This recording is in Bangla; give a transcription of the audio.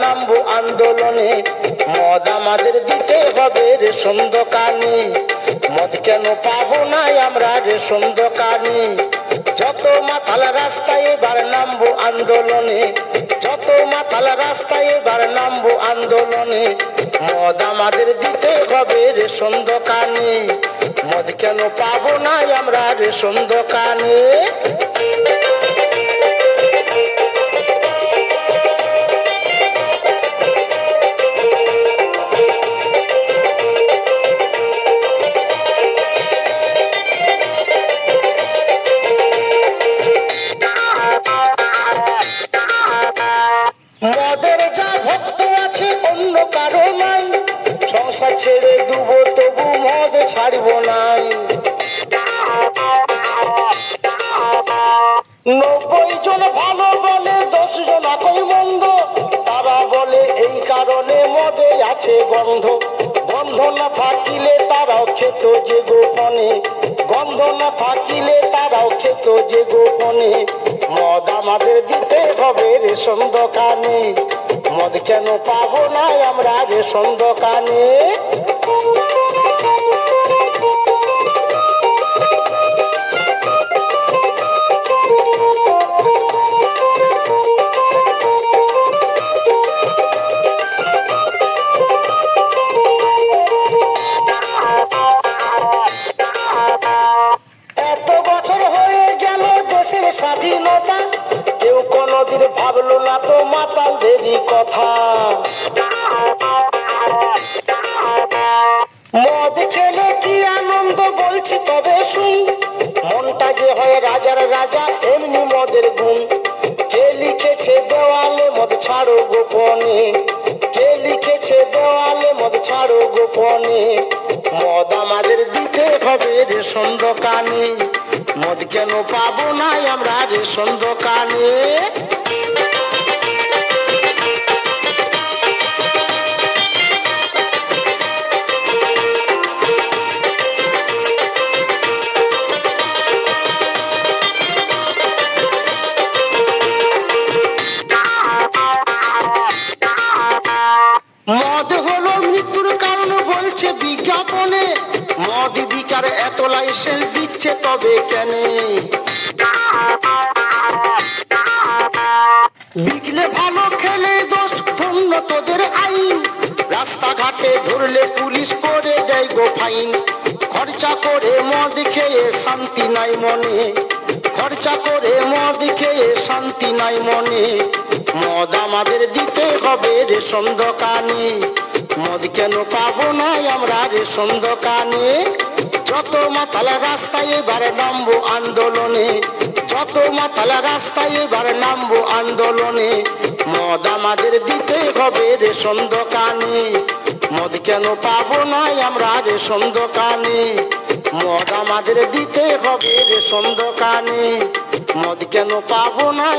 নামবো আন্দোলনে, মদ আমাদের দিতে হবে রেশন দোকানে। মদ কেন পাবো না আমরা রেশন দোকানে? যত মাতাল রাস্তায় এবার নামবো আন্দোলনে, যত মাতাল রাস্তায় এবার নামবো আন্দোলনে, মদ আমাদের দিতে হবে রেশন দোকানে। মদ কেন পাবো না আমরা রেশন দোকানে? মদের যা ভক্ত আছে অন্য কারো নাই, সংসার ছেড়ে দুবো তবু মদ ছাড়বো নাই। 90 জন ভালো বলে 10 জন একই মন্দ, তারা বলে এই কারণে মদে আছে গন্ধ। গন্ধ না থাকিলে তারাও খেত যে গোপনে, গন্ধ না থাকিলে তারাও খেত যে গোপনে। মদ আমাদের দিতে হবে রেশন দোকানে, মদ কেন পাবো না আমরা রেশন দোকানে? এত বছর হয়ে গেল দেশের স্বাধীনতা, কেউ কোনদিন ভাবলো না তো মাতালদেরই কথা। মদ খেলে কি আনন্দ বলছি তবে শুন, মনটা যে হয় রাজার রাজা এমনি মদের গুণ। কে লিখেছে দেওয়ালে মদ ছাড়ো গোপনে, কে লিখেছে দেওয়ালে মদ ছাড়ো গোপনে? মদ আমাদের দিতে হবে রেশন দোকানে, মদ কেন পাবো না আমরা রেশন দোকানে? মদ হলো মৃত্যুর কারণ বলছে বিজ্ঞাপনে, মদ বিকার এত লাইসেন্স দিচ্ছে তবে কেন? বিকলে ভালো খেলে দোষ ধন্য তোদের আইন, রাস্তাঘাটে ধরলে পুলিশ করে দেয় গো ফাইন। খরচা করে মদ খেয়ে শান্তি নাই মনে, খরচা করে মদ খেয়ে শান্তি নাই মনে। মদ আমাদের দিতে হবে রেশন দোকানে, মদ কেন পাবো না আমরা রেশন দোকানে? যত মাতাল রাস্তায় এবার নামবো আন্দোলনে, যত মাতাল রাস্তায় এবার নামবো আন্দোলনে, মদ আমাদের দিতে হবে রেশন দোকানে। মদ কেন পাবো না আমরা রেশন দোকানে? মদ আমাদের দিতে হবে রেশন দোকানে, মদ কেন পাবো না?